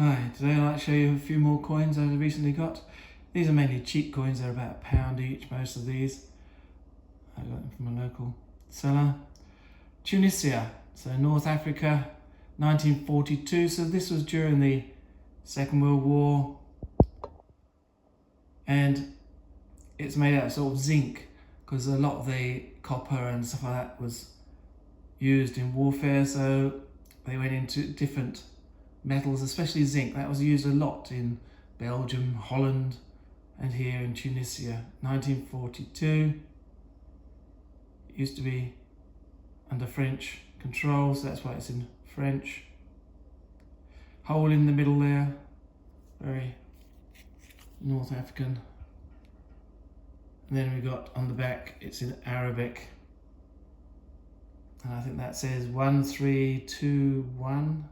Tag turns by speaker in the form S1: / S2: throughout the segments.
S1: Hi, today I'd like to show you a few more coins I recently got. These are mainly cheap coins, they're about £1 each, most of these. I got them from a local seller. Tunisia, so North Africa, 1942, so this was during the Second World War. And it's made out of sort of zinc, because a lot of the copper and stuff like that was used in warfare, so they went into different metals, especially zinc. That was used a lot in Belgium, Holland, and here in Tunisia. 1942. It used to be under French control, so that's why it's in French. Hole in the middle there, very North African. And then we got on the back, it's in Arabic. And I think that says 1321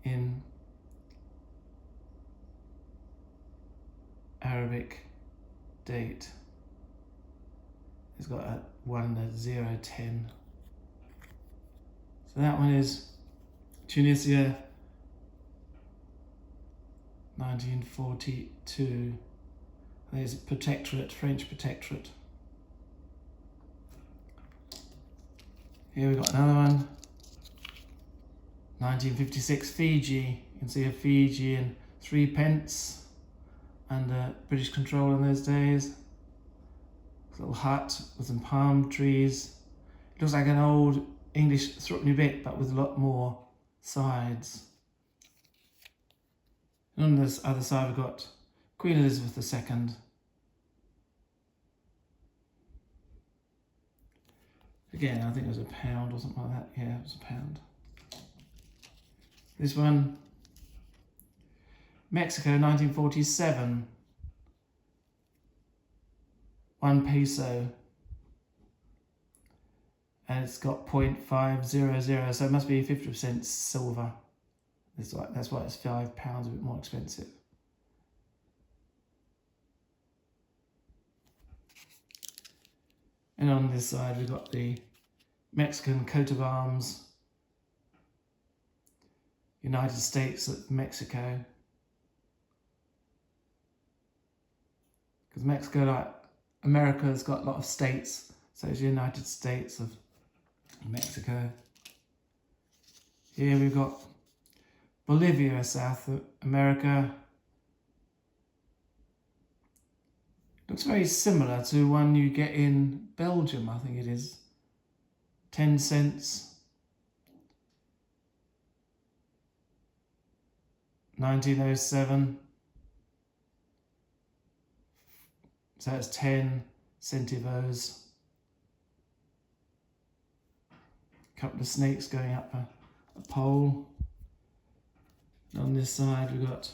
S1: in Arabic date. It's got a 10. So that one is Tunisia, 1942. I think it's a protectorate, French protectorate. Here we've got another one, 1956 Fiji. You can see a Fiji in 3 pence under British control in those days. Little hut with some palm trees. It looks like an old English threepenny bit, but with a lot more sides. And on this other side we've got Queen Elizabeth II. Again, I think it was £1 or something like that. Yeah, it was £1. This one, Mexico, 1947. 1 peso. And it's got 0.500, so it must be 50% silver. That's why it's £5, a bit more expensive. And on this side we've got the Mexican coat of arms, United States of Mexico. Because Mexico, like America, has got a lot of states, so it's the United States of Mexico. Here we've got Bolivia, South America. Looks very similar to one you get in Belgium, I think it is. 10 cents. 1907. So it's 10 centavos. A couple of snakes going up a pole. And on this side we've got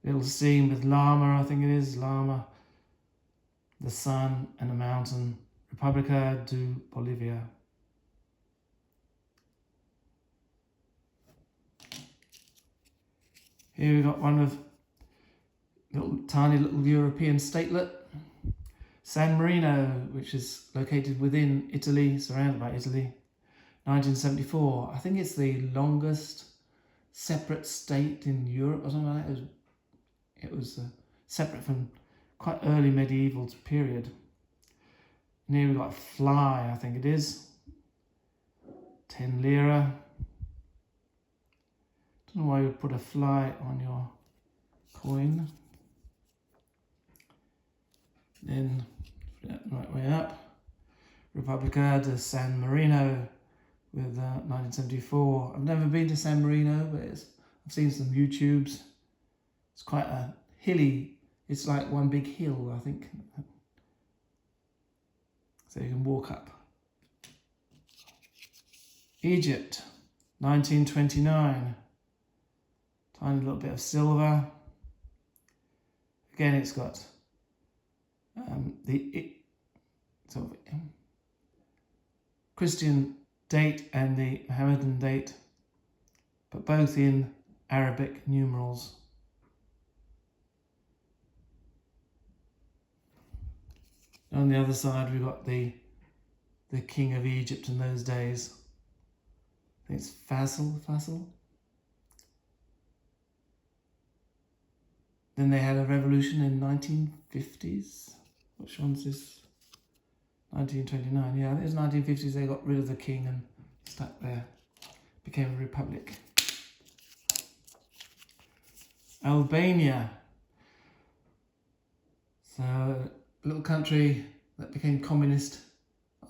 S1: a little scene with llama, I think it is, llama, the sun and a mountain. República de Bolivia. Here we've got one of tiny little European statelet, San Marino, which is located within Italy, surrounded by Italy. 1974. I think it's the longest separate state in Europe or something like that. It was separate from quite early medieval period. And here we've got a fly, I think it is. 10 lira. Don't know why you would put a fly on your coin. Then that right way up. República de San Marino with 1974. I've never been to San Marino, but I've seen some YouTubes. It's quite a hilly, it's like one big hill, I think. So you can walk up. Egypt, 1929. Tiny little bit of silver. Again, it's got the sort of Christian date and the Mohammedan date, but both in Arabic numerals. On the other side, we've got the king of Egypt in those days. I think it's Faisal. Then they had a revolution in 1950s. Which one's this? 1929. Yeah, I think it was 1950s. They got rid of the king and stuck there. Became a republic. Albania. So, a little country that became communist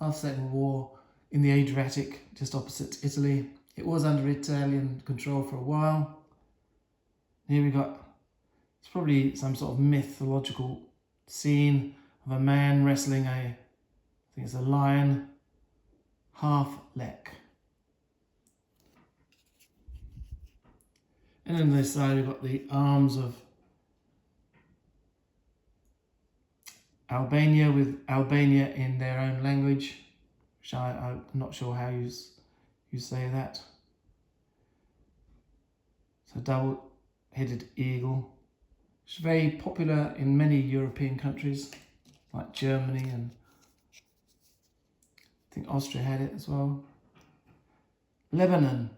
S1: after the Second World War in the Adriatic, just opposite Italy. It was under Italian control for a while. Here we got, it's probably some sort of mythological scene of a man wrestling I think it's a lion, half lek. And on this side we've got the arms of Albania, with Albania in their own language, which I'm not sure how you say that. So double-headed eagle. It's very popular in many European countries, like Germany, and I think Austria had it as well. Lebanon,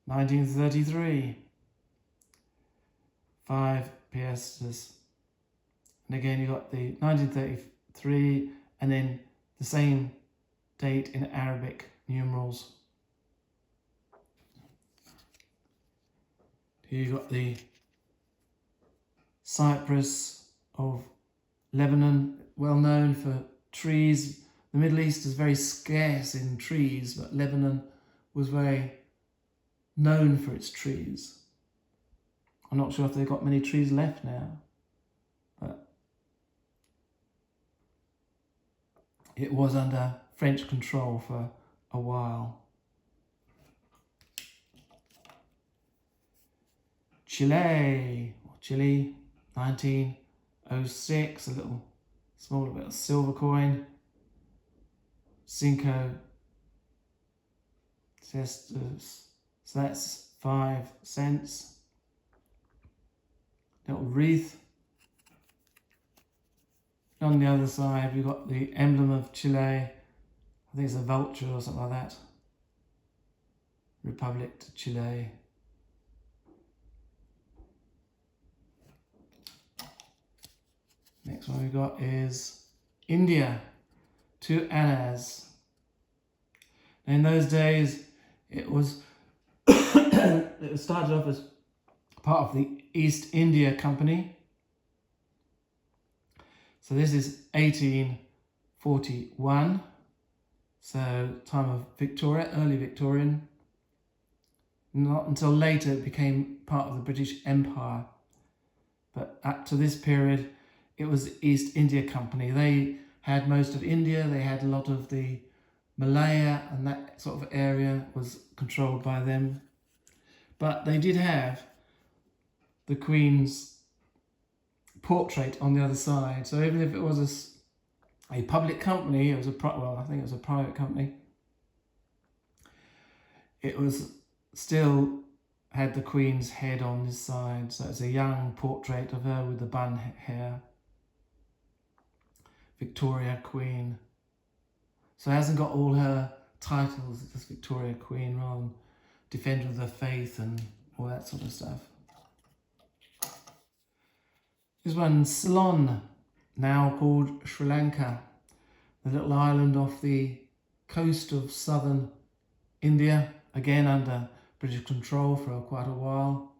S1: 1933. 5 piastres. And again, you got the 1933, and then the same date in Arabic numerals. Here you got the Cyprus of Lebanon, well known for trees. The Middle East is very scarce in trees, but Lebanon was very known for its trees. I'm not sure if they've got many trees left now, but it was under French control for a while. Chile, 1906, a little smaller bit of silver coin. Cinco cestos, so that's 5 cents. Little wreath. On the other side, we've got the emblem of Chile. I think it's a vulture or something like that. Republic de Chile. Next one we've got is India, 2 annas. In those days, it was it started off as part of the East India Company. So this is 1841. So time of Victoria, early Victorian. Not until later it became part of the British Empire. But up to this period, it was the East India Company. They had most of India, they had a lot of the Malaya, and that sort of area was controlled by them. But they did have the Queen's portrait on the other side. So even if it was a public company, it was I think it was a private company, it was still had the Queen's head on this side. So it's a young portrait of her with the bun hair. Victoria Queen. So it hasn't got all her titles, it's just Victoria Queen rather than Defender of the Faith and all that sort of stuff. This one's Ceylon, now called Sri Lanka, the little island off the coast of southern India, again under British control for quite a while.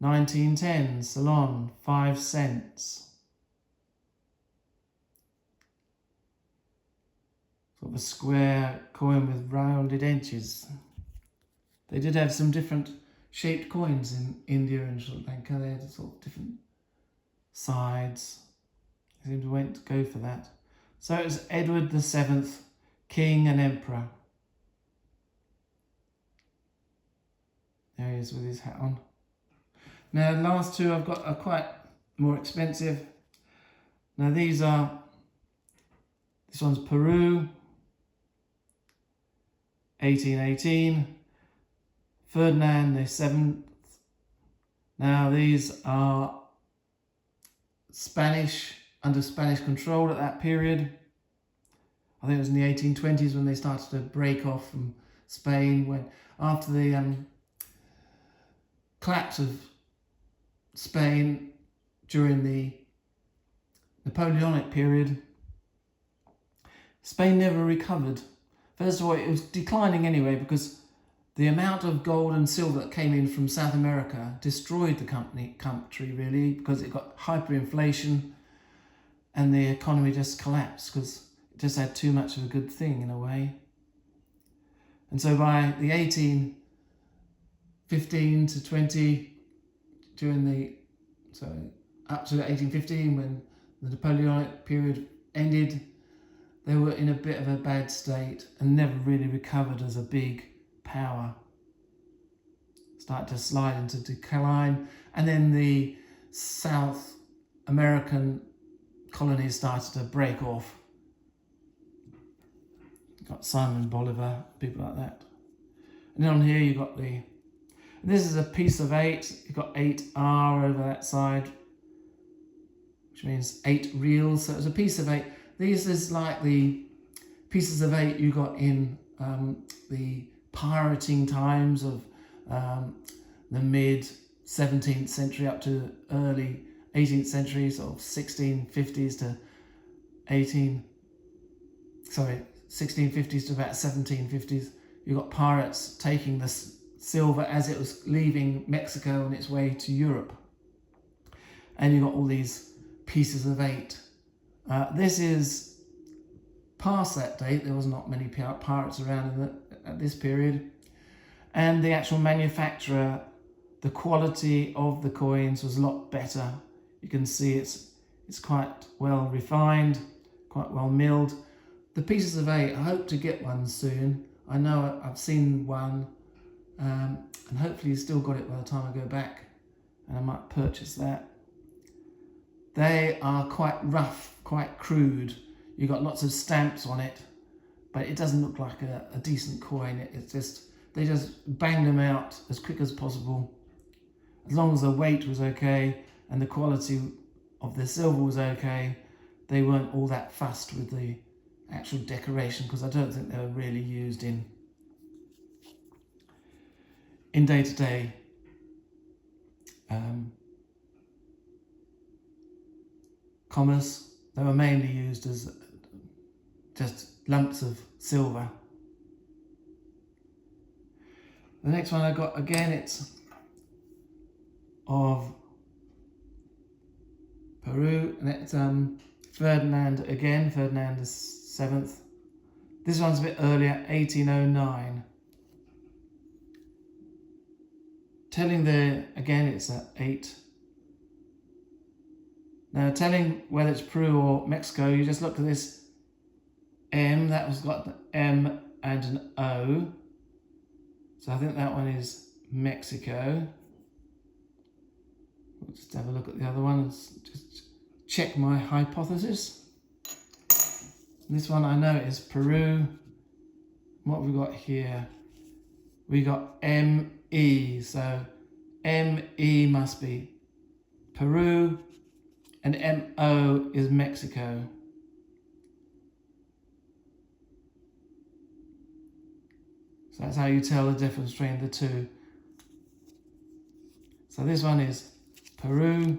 S1: 1910, Ceylon, 5 cents. Sort of a square coin with rounded edges. They did have some different shaped coins in India and Sri Lanka. They had sort of different sides. They seemed to go for that. So it was Edward VII, King and Emperor. There he is with his hat on. Now the last two I've got are quite more expensive. Now this one's Peru, 1818. Ferdinand VII. Now these are under Spanish control at that period. I think it was in the 1820s when they started to break off from Spain, when after the collapse of Spain during the Napoleonic period, Spain never recovered. First of all, it was declining anyway because the amount of gold and silver that came in from South America destroyed the country really, because it got hyperinflation and the economy just collapsed because it just had too much of a good thing in a way. And so by the 1815 to 20, up to 1815 when the Napoleonic period ended, they were in a bit of a bad state and never really recovered as a big power. Started to slide into decline, and then the South American colonies started to break off. Got Simon Bolivar, people like that. And then on here you got this is a piece of 8. You've got 8R over that side, which means 8 reals. So it's a piece of 8. These is like the pieces of 8 you got in the pirating times of the mid 17th century up to early 18th century, sort of 1650s to 1650s to about 1750s. You got pirates taking the silver as it was leaving Mexico on its way to Europe, and you got all these pieces of 8. This is past that date. There was not many pirates around at this period, and the actual manufacturer, the quality of the coins was a lot better. You can see it's quite well refined, quite well milled. The pieces of 8, I hope to get one soon. I know I've seen one, and hopefully you've still got it by the time I go back, and I might purchase that. They are quite rough, quite crude. You've got lots of stamps on it, but it doesn't look like a decent coin. It's just, they just bang them out as quick as possible. As long as the weight was okay and the quality of the silver was okay, they weren't all that fussed with the actual decoration, because I don't think they were really used in day-to-day commerce. They were mainly used as just lumps of silver. The next one I got, again, it's of Peru, and it's Ferdinand again, Ferdinand VII. This one's a bit earlier, 1809. Telling again it's at 8. Now telling whether it's Peru or Mexico, you just look at this M, that was got the M and an O. So I think that one is Mexico. We'll just have a look at the other one and just check my hypothesis. This one I know is Peru. What have we got here? We got ME, so ME must be Peru, and MO is Mexico. So that's how you tell the difference between the two. So this one is Peru.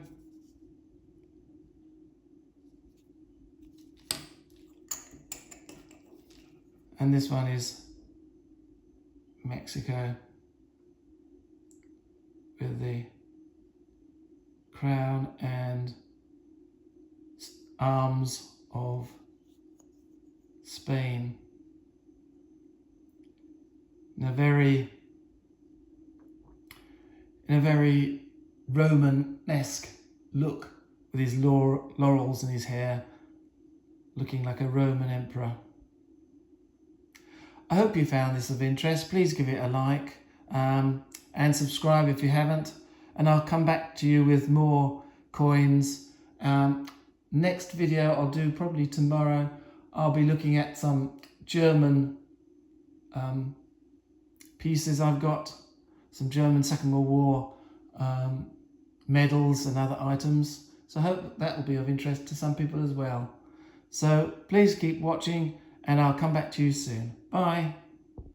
S1: And this one is Mexico with the crown and arms of Spain. In a very Roman-esque look, with his laurels in his hair, looking like a Roman emperor. I hope you found this of interest. Please give it a like and subscribe if you haven't, and I'll come back to you with more coins. Next video I'll do probably tomorrow. I'll be looking at some German pieces I've got, some German Second World War medals and other items. So I hope that will be of interest to some people as well. So please keep watching, and I'll come back to you soon. Bye.